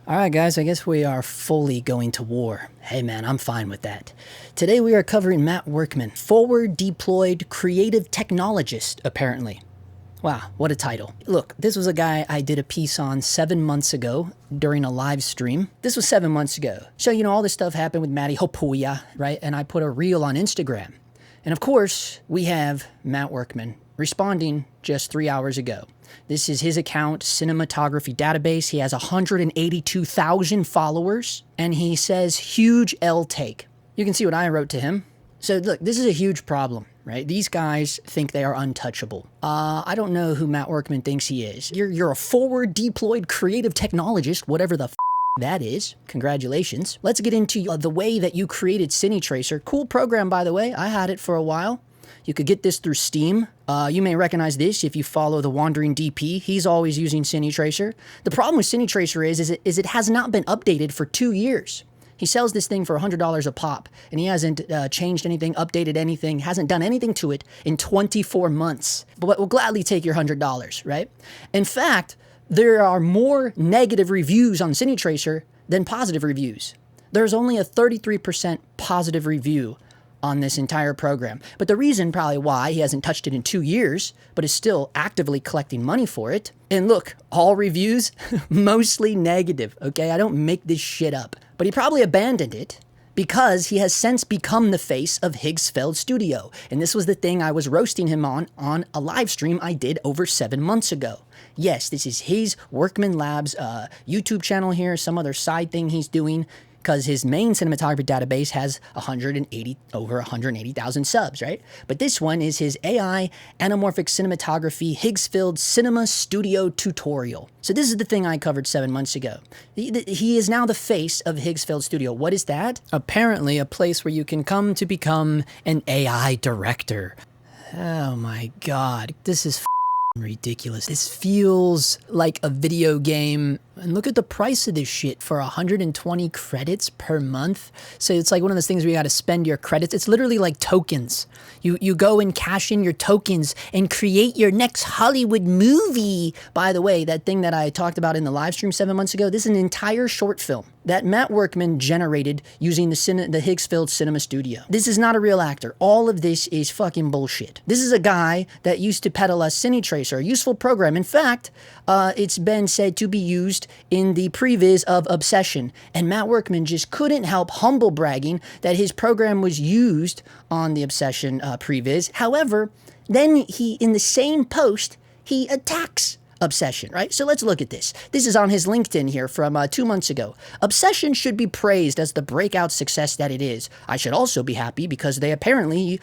Alright guys, I guess we are fully going to war. Hey man, I'm fine with that. Today we are covering Matt Workman, forward deployed creative technologist, apparently. Wow, what a title. Look, this was a guy I did a piece on 7 months ago during a live stream. This was 7 months ago. So, all this stuff happened with Matty Hopuya, right? And I put a reel on Instagram. And of course, we have Matt Workman responding just 3 hours ago. This is his account, Cinematography Database. He has 182,000 followers, and he says, huge L take. You can see what I wrote to him. So look, this is a huge problem, right? These guys think they are untouchable. I don't know who Matt Workman thinks he is. You're a forward deployed creative technologist, whatever the that is. Congratulations. Let's get into the way that you created CineTracer. Cool program, by the way. I had it for a while. You could get this through Steam. You may recognize this if you follow the Wandering DP. He's always using CineTracer. The problem with CineTracer is it has not been updated for 2 years. He sells this thing for $100 a pop, and he hasn't changed anything, updated anything, hasn't done anything to it in 24 months. But we'll gladly take your $100, right? In fact, there are more negative reviews on CineTracer than positive reviews. There's only a 33% positive review on this entire program. But the reason probably why he hasn't touched it in 2 years, but is still actively collecting money for it. And look, all reviews, mostly negative, okay? I don't make this shit up. But he probably abandoned it because he has since become the face of Higgsfield Studio. And this was the thing I was roasting him on a live stream I did over 7 months ago. Yes, this is his Workman Labs YouTube channel here, some other side thing he's doing, because his main cinematography database has over 180,000 subs, right? But this one is his AI anamorphic cinematography Higgsfield Cinema Studio tutorial. So this is the thing I covered 7 months ago. He is now the face of Higgsfield Studio. What is that? Apparently a place where you can come to become an AI director. Oh my God, this is ridiculous. This feels like a video game. And look at the price of this shit for 120 credits per month. So it's like one of those things where you got to spend your credits. It's literally like tokens. You go and cash in your tokens and create your next Hollywood movie. By the way, that thing that I talked about in the live stream 7 months ago, this is an entire short film that Matt Workman generated using the Higgsfield Cinema Studio. This is not a real actor. All of this is fucking bullshit. This is a guy that used to peddle us CineTracer, a useful program. In fact, it's been said to be used in the previs of Obsession, and Matt Workman just couldn't help humble bragging that his program was used on the Obsession previs. However, then he, in the same post, he attacks Obsession, right? So let's look at this. This is on his LinkedIn here from 2 months ago. Obsession should be praised as the breakout success that it is. I should also be happy because they apparently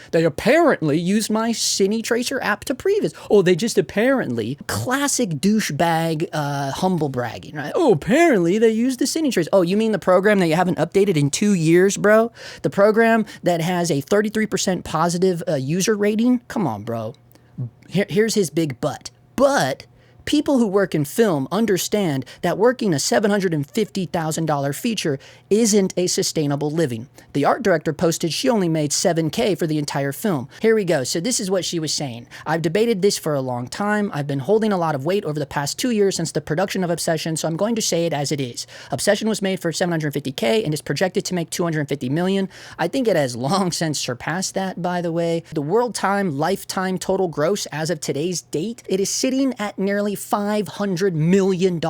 used my CineTracer app to previs. Oh, they just apparently. Classic douchebag humble bragging, right? Oh, apparently they used the CineTracer. Oh, you mean the program that you haven't updated in 2 years, bro? The program that has a 33% positive user rating? Come on, bro. Here's his big but. But people who work in film understand that working a $750,000 feature isn't a sustainable living. The art director posted she only made $7K for the entire film. Here we go. So this is what she was saying. I've debated this for a long time. I've been holding a lot of weight over the past 2 years since the production of Obsession, so I'm going to say it as it is. Obsession was made for $750K and is projected to make $250 million. I think it has long since surpassed that, by the way. The world time, lifetime total gross as of today's date, it is sitting at nearly $500 million.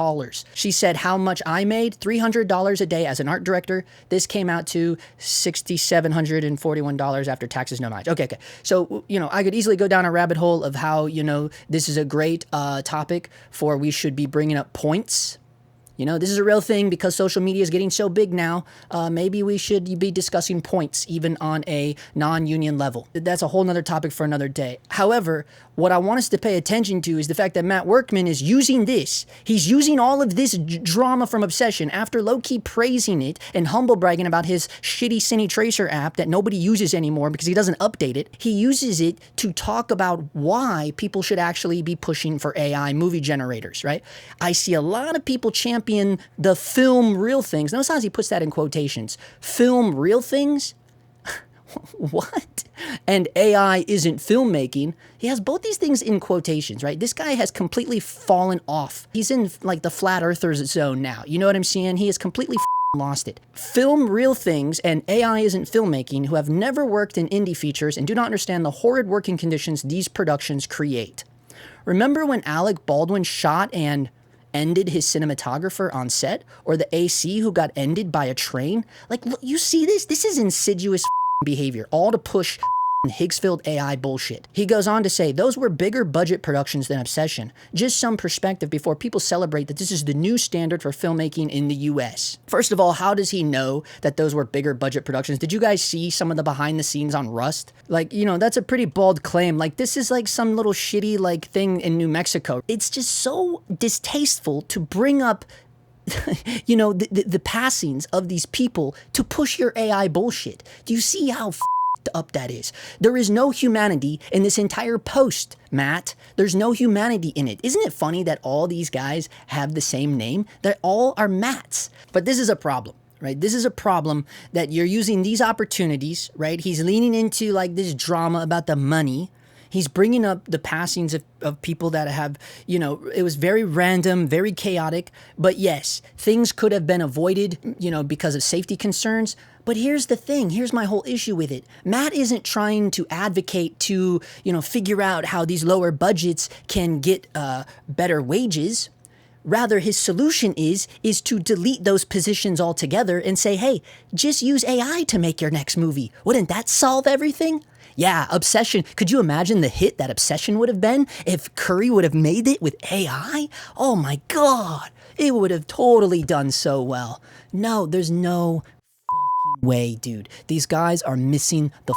She said how much I made, $300 a day as an art director. This came out to $6,741 after taxes, no mileage. Okay. So, I could easily go down a rabbit hole of how, this is a great topic for we should be bringing up points. This is a real thing because social media is getting so big now. Maybe we should be discussing points even on a non-union level. That's a whole nother topic for another day. However, what I want us to pay attention to is the fact that Matt Workman is using this. He's using all of this drama from Obsession after low-key praising it and humble bragging about his shitty CineTracer app that nobody uses anymore because he doesn't update it. He uses it to talk about why people should actually be pushing for AI movie generators, right? I see a lot of people champion the film real things. Notice how he puts that in quotations. Film real things? What? And AI isn't filmmaking. He has both these things in quotations, right? This guy has completely fallen off. He's in like the flat earthers zone now. You know what I'm saying? He has completely lost it. Film real things and AI isn't filmmaking who have never worked in indie features and do not understand the horrid working conditions these productions create. Remember when Alec Baldwin shot and ended his cinematographer on set? Or the AC who got ended by a train? Like, look, you see this? This is insidious behavior, all to push Higgsfield AI bullshit. He goes on to say, those were bigger budget productions than Obsession. Just some perspective before people celebrate that this is the new standard for filmmaking in the US. First of all, how does he know that those were bigger budget productions? Did you guys see some of the behind the scenes on Rust? Like, you know, that's a pretty bold claim. Like, this is like some little shitty like thing in New Mexico. It's just so distasteful to bring up you know, the passings of these people to push your AI bullshit. Do you see how up that is? There is no humanity in this entire post, Matt. There's no humanity in it. Isn't it funny that all these guys have the same name? They all are Matts. But this is a problem, right? This is a problem that you're using these opportunities, right? He's leaning into like this drama about the money. He's bringing up the passings of people that have, you know, it was very random, very chaotic. But yes, things could have been avoided, you know, because of safety concerns. But here's the thing. Here's my whole issue with it. Matt isn't trying to advocate to, you know, figure out how these lower budgets can get better wages. Rather, his solution is to delete those positions altogether and say, hey, just use AI to make your next movie. Wouldn't that solve everything? Yeah, Obsession. Could you imagine the hit that Obsession would have been if Curry would have made it with AI? Oh my God, it would have totally done so well. No, there's no fucking way, dude. These guys are missing the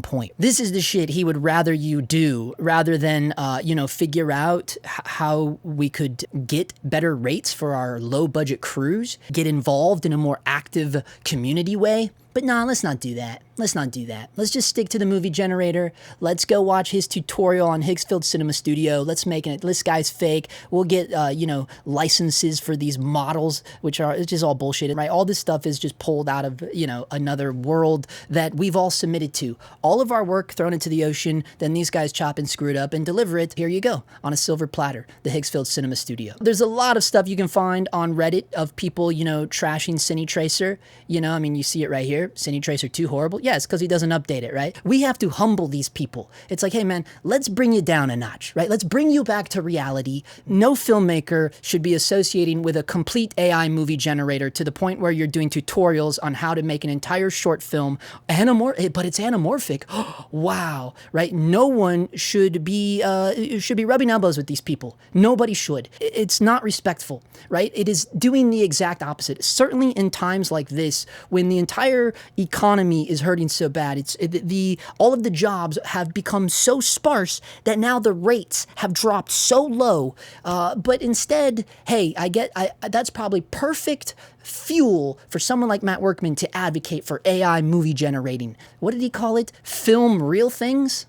point. This is the shit he would rather you do rather than, you know, figure out how we could get better rates for our low budget crews, get involved in a more active community way. But nah, let's not do that. Let's not do that. Let's just stick to the movie generator. Let's go watch his tutorial on Higgsfield Cinema Studio. Let's make it. This guy's fake. We'll get, you know, licenses for these models, which are, it's just all bullshit, right? All this stuff is just pulled out of, you know, another world that we've all submitted to. All of our work thrown into the ocean, then these guys chop and screw it up and deliver it. Here you go, on a silver platter, the Higgsfield Cinema Studio. There's a lot of stuff you can find on Reddit of people, you know, trashing CineTracer. You know, I mean, you see it right here. CineTracer 2 horrible? Yes, because he doesn't update it, right? We have to humble these people. It's like, hey man, let's bring you down a notch, right? Let's bring you back to reality. No filmmaker should be associating with a complete AI movie generator to the point where you're doing tutorials on how to make an entire short film, but it's anamorphic. Wow, right? No one should be rubbing elbows with these people. Nobody should. It's not respectful, right? It is doing the exact opposite. Certainly in times like this, when the entire economy is hurting so bad, all of the jobs have become so sparse that now the rates have dropped so low. But instead, hey, that's probably perfect fuel for someone like Matt Workman to advocate for AI movie generating. What did he call it? Film real things?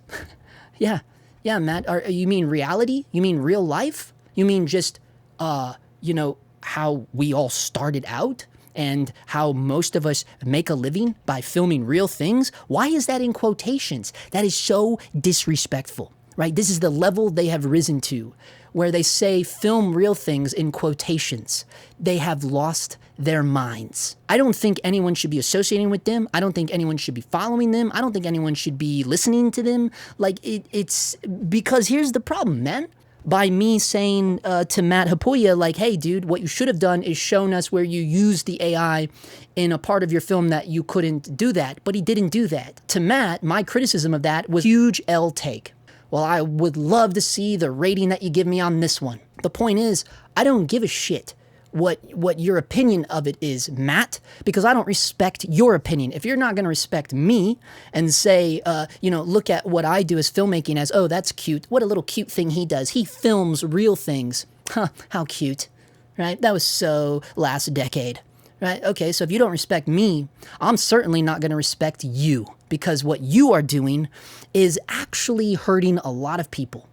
Yeah, Matt. You mean reality? You mean real life? You mean just, you know, how we all started out? And how most of us make a living by filming real things? Why is that in quotations? That is so disrespectful, right? This is the level they have risen to, where they say film real things in quotations. They have lost their minds. I don't think anyone should be associating with them. I don't think anyone should be following them. I don't think anyone should be listening to them. Like, it's because here's the problem, man. By me saying to Matt Hapuya, like, hey, dude, what you should have done is shown us where you used the AI in a part of your film that you couldn't do that. But he didn't do that. To Matt, my criticism of that was huge L take. Well, I would love to see the rating that you give me on this one. The point is, I don't give a shit what your opinion of it is, Matt, because I don't respect your opinion. If you're not going to respect me and say, you know, look at what I do as filmmaking as, oh, that's cute. What a little cute thing he does. He films real things. Huh, how cute, right? That was so last decade, right? Okay, so if you don't respect me, I'm certainly not going to respect you, because what you are doing is actually hurting a lot of people.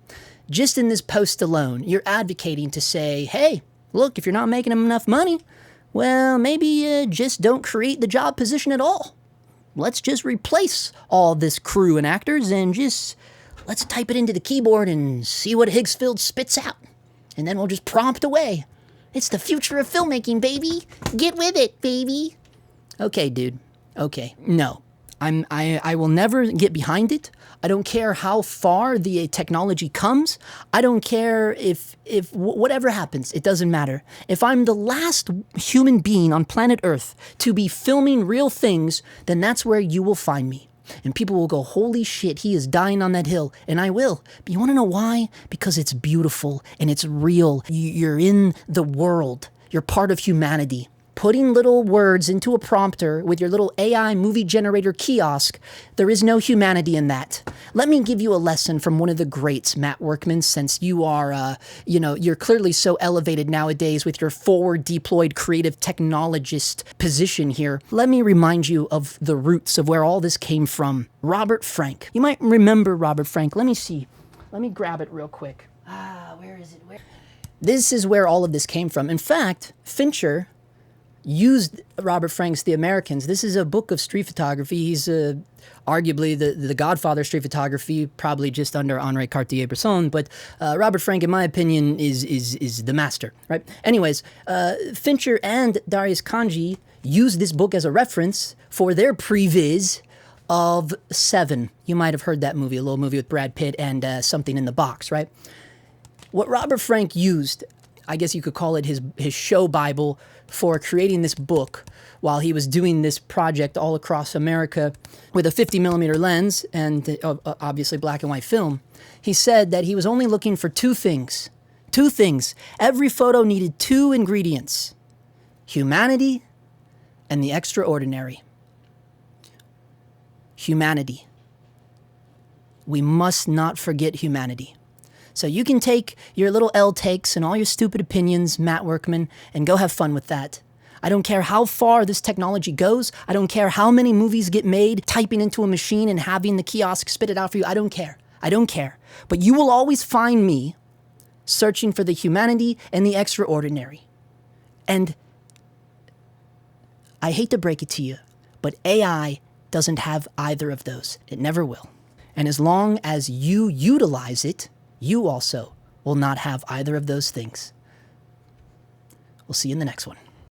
Just in this post alone, you're advocating to say, hey, look, if you're not making them enough money, well, maybe just don't create the job position at all. let's just replace all this crew and actors and just let's type it into the keyboard and see what Higgsfield spits out. And then we'll just prompt away. It's the future of filmmaking, baby. Get with it, baby. Okay, dude. Okay. No. I will never get behind it. I don't care how far the technology comes. I don't care if whatever happens, it doesn't matter. If I'm the last human being on planet Earth to be filming real things, then that's where you will find me. And people will go, holy shit, he is dying on that hill. And I will. But you want to know why? Because it's beautiful and it's real. You're in the world. You're part of humanity. Putting little words into a prompter with your little AI movie generator kiosk, there is no humanity in that. Let me give you a lesson from one of the greats, Matt Workman, since you are, you're clearly so elevated nowadays with your forward deployed creative technologist position here. Let me remind you of the roots of where all this came from. Robert Frank. You might remember Robert Frank. Let me see. Let me grab it real quick. Where is it? This is where all of this came from. In fact, Fincher used Robert Frank's The Americans. This is a book of street photography. He's arguably the godfather of street photography, probably just under Henri Cartier-Bresson, but Robert Frank, in my opinion, is the master, right? Anyways, Fincher and Darius Kanji used this book as a reference for their previs of Seven. You might have heard that movie, a little movie with Brad Pitt and Something in the Box, right? What Robert Frank used, I guess you could call it his show Bible for creating this book while he was doing this project all across America with a 50mm lens and obviously black and white film. He said that he was only looking for two things. Two things. Every photo needed two ingredients: humanity and the extraordinary. Humanity. We must not forget humanity. So you can take your little L takes and all your stupid opinions, Matt Workman, and go have fun with that. I don't care how far this technology goes. I don't care how many movies get made, typing into a machine and having the kiosk spit it out for you. I don't care. I don't care. But you will always find me searching for the humanity and the extraordinary. And I hate to break it to you, but AI doesn't have either of those. It never will. And as long as you utilize it, you also will not have either of those things. We'll see you in the next one.